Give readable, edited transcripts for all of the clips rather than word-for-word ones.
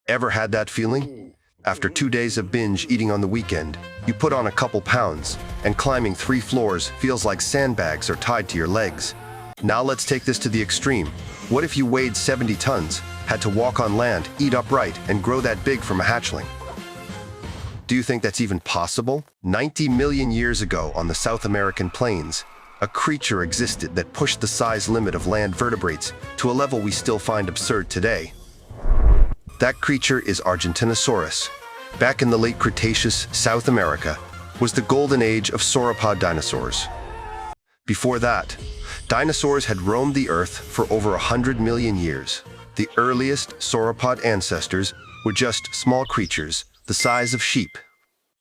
Ever had that feeling? After 2 days of binge eating on the weekend, you put on a couple pounds, and climbing 3 floors feels like sandbags are tied to your legs. Now let's take this to the extreme. What if you weighed 70 tons, had to walk on land, eat upright, and grow that big from a hatchling? Do you think that's even possible? 90 million years ago on the South American plains, a creature existed that pushed the size limit of land vertebrates to a level we still find absurd today. That creature is Argentinosaurus. Back in the Late Cretaceous South America was the golden age of sauropod dinosaurs. Before that, dinosaurs had roamed the Earth for over 100 million years. The earliest sauropod ancestors were just small creatures the size of sheep,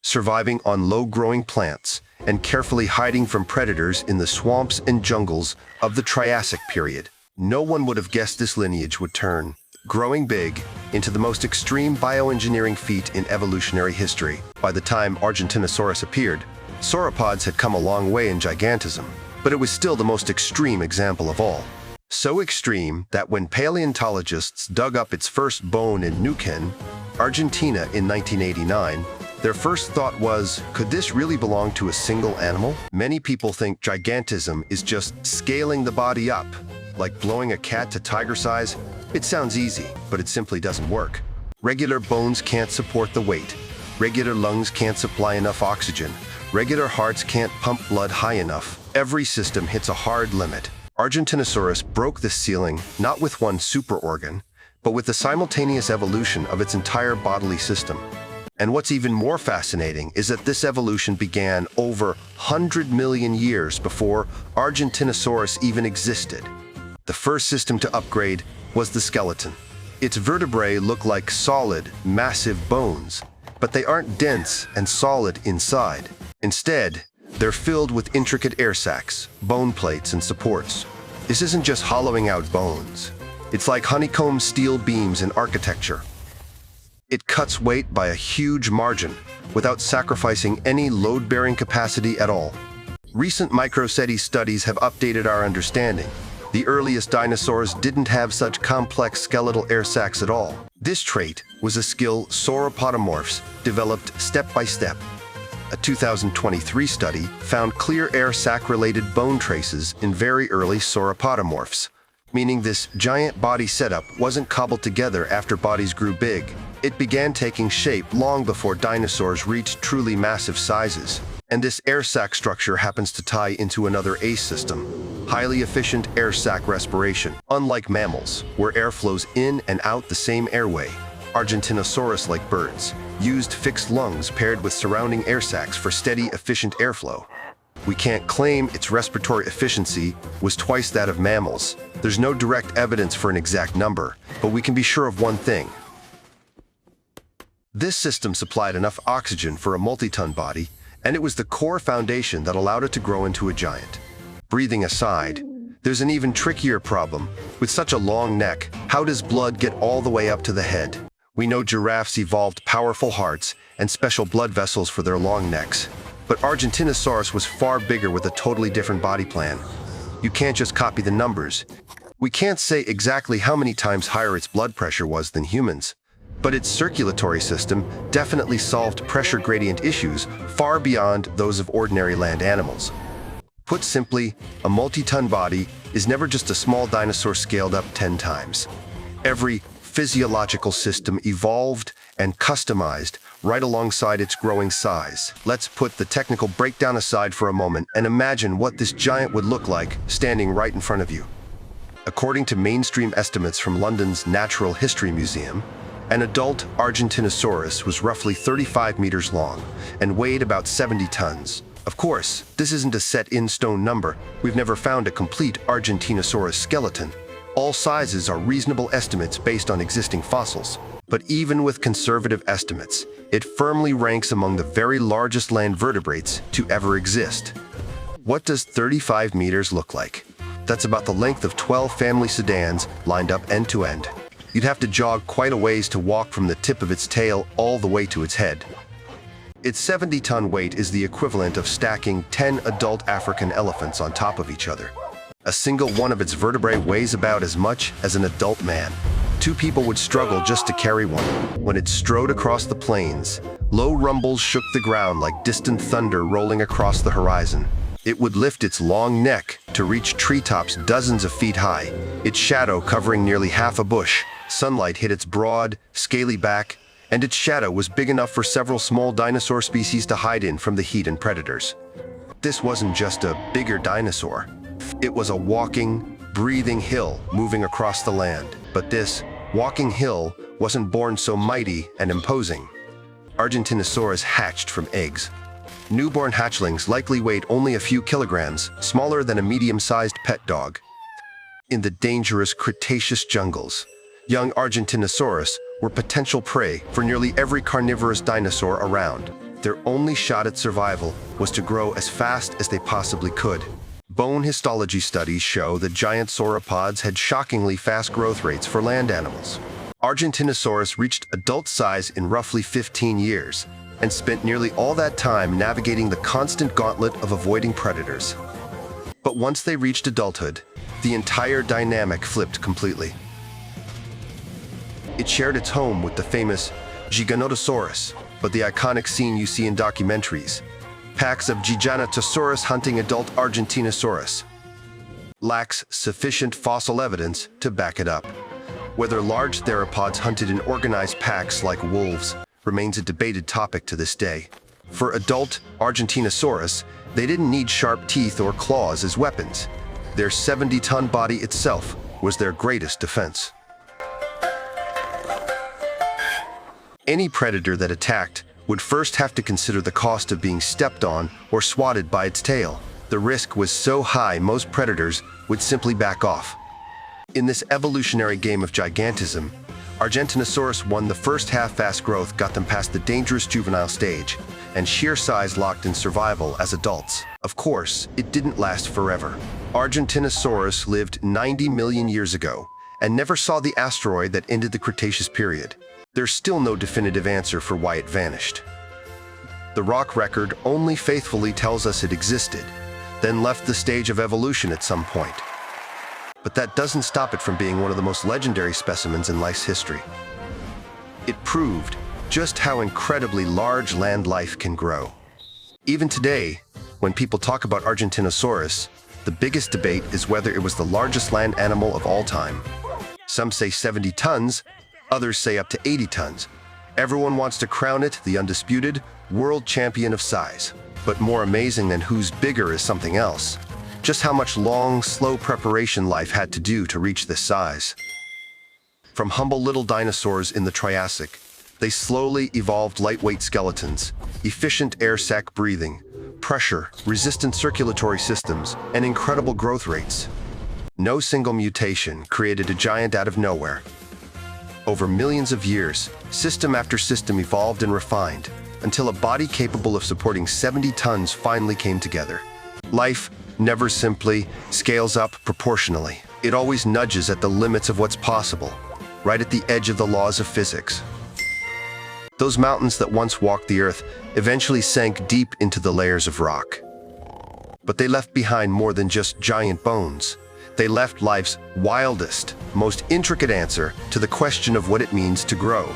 surviving on low-growing plants and carefully hiding from predators in the swamps and jungles of the Triassic period. No one would have guessed this lineage would turn, growing big, into the most extreme bioengineering feat in evolutionary history. By the time Argentinosaurus appeared, sauropods had come a long way in gigantism, but it was still the most extreme example of all. So extreme that when paleontologists dug up its first bone in Neuquén, Argentina in 1989, their first thought was, could this really belong to a single animal? Many people think gigantism is just scaling the body up, like blowing a cat to tiger size. It sounds easy, but it simply doesn't work. Regular bones can't support the weight. Regular lungs can't supply enough oxygen. Regular hearts can't pump blood high enough. Every system hits a hard limit. Argentinosaurus broke this ceiling not with one superorgan, but with the simultaneous evolution of its entire bodily system. And what's even more fascinating is that this evolution began over 100 million years before Argentinosaurus even existed. The first system to upgrade was the skeleton. Its vertebrae look like solid, massive bones, but they aren't dense and solid inside. Instead, they're filled with intricate air sacs, bone plates, and supports. This isn't just hollowing out bones. It's like honeycomb steel beams in architecture. It cuts weight by a huge margin without sacrificing any load-bearing capacity at all. Recent microceti studies have updated our understanding. The earliest dinosaurs didn't have such complex skeletal air sacs at all. This trait was a skill sauropodomorphs developed step by step. A 2023 study found clear air sac-related bone traces in very early sauropodomorphs, meaning this giant body setup wasn't cobbled together after bodies grew big. It began taking shape long before dinosaurs reached truly massive sizes. And this air sac structure happens to tie into another ACE system, highly efficient air sac respiration. Unlike mammals, where air flows in and out the same airway, Argentinosaurus, like birds, used fixed lungs paired with surrounding air sacs for steady, efficient airflow. We can't claim its respiratory efficiency was twice that of mammals. There's no direct evidence for an exact number, but we can be sure of one thing. This system supplied enough oxygen for a multi-ton body, and it was the core foundation that allowed it to grow into a giant. Breathing aside, there's an even trickier problem. With such a long neck, how does blood get all the way up to the head? We know giraffes evolved powerful hearts and special blood vessels for their long necks, but Argentinosaurus was far bigger with a totally different body plan. You can't just copy the numbers. We can't say exactly how many times higher its blood pressure was than humans, but its circulatory system definitely solved pressure gradient issues far beyond those of ordinary land animals. Put simply, a multi-ton body is never just a small dinosaur scaled up 10 times. Every physiological system evolved and customized right alongside its growing size. Let's put the technical breakdown aside for a moment and imagine what this giant would look like standing right in front of you. According to mainstream estimates from London's Natural History Museum, an adult Argentinosaurus was roughly 35 meters long and weighed about 70 tons. Of course, this isn't a set-in-stone number. We've never found a complete Argentinosaurus skeleton. All sizes are reasonable estimates based on existing fossils. But even with conservative estimates, it firmly ranks among the very largest land vertebrates to ever exist. What does 35 meters look like? That's about the length of 12 family sedans lined up end to end. You'd have to jog quite a ways to walk from the tip of its tail all the way to its head. Its 70-ton weight is the equivalent of stacking 10 adult African elephants on top of each other. A single one of its vertebrae weighs about as much as an adult man. Two people would struggle just to carry one. When it strode across the plains, low rumbles shook the ground like distant thunder rolling across the horizon. It would lift its long neck to reach treetops dozens of feet high, its shadow covering nearly half a bush. Sunlight hit its broad, scaly back, and its shadow was big enough for several small dinosaur species to hide in from the heat and predators. This wasn't just a bigger dinosaur. It was a walking, breathing hill moving across the land. But this walking hill wasn't born so mighty and imposing. Argentinosaurus hatched from eggs. Newborn hatchlings likely weighed only a few kilograms, smaller than a medium-sized pet dog. In the dangerous Cretaceous jungles, young Argentinosaurus were potential prey for nearly every carnivorous dinosaur around. Their only shot at survival was to grow as fast as they possibly could. Bone histology studies show that giant sauropods had shockingly fast growth rates for land animals. Argentinosaurus reached adult size in roughly 15 years and spent nearly all that time navigating the constant gauntlet of avoiding predators. But once they reached adulthood, the entire dynamic flipped completely. It shared its home with the famous Gigantosaurus, but the iconic scene you see in documentaries, packs of Gigantosaurus hunting adult Argentinosaurus, lacks sufficient fossil evidence to back it up. Whether large theropods hunted in organized packs like wolves remains a debated topic to this day. For adult Argentinosaurus, they didn't need sharp teeth or claws as weapons. Their 70-ton body itself was their greatest defense. Any predator that attacked would first have to consider the cost of being stepped on or swatted by its tail. The risk was so high most predators would simply back off. In this evolutionary game of gigantism, Argentinosaurus won. The first half fast growth got them past the dangerous juvenile stage, and sheer size locked in survival as adults. Of course, it didn't last forever. Argentinosaurus lived 90 million years ago and never saw the asteroid that ended the Cretaceous period. There's still no definitive answer for why it vanished. The rock record only faithfully tells us it existed, then left the stage of evolution at some point. But that doesn't stop it from being one of the most legendary specimens in life's history. It proved just how incredibly large land life can grow. Even today, when people talk about Argentinosaurus, the biggest debate is whether it was the largest land animal of all time. Some say 70 tons, others say up to 80 tons. Everyone wants to crown it the undisputed world champion of size. But more amazing than who's bigger is something else. Just how much long, slow preparation life had to do to reach this size. From humble little dinosaurs in the Triassic, they slowly evolved lightweight skeletons, efficient air sac breathing, pressure, resistant circulatory systems, and incredible growth rates. No single mutation created a giant out of nowhere. Over millions of years, system after system evolved and refined, until a body capable of supporting 70 tons finally came together. Life never simply scales up proportionally. It always nudges at the limits of what's possible, right at the edge of the laws of physics. Those mountains that once walked the earth eventually sank deep into the layers of rock. But they left behind more than just giant bones. They left life's wildest, most intricate answer to the question of what it means to grow.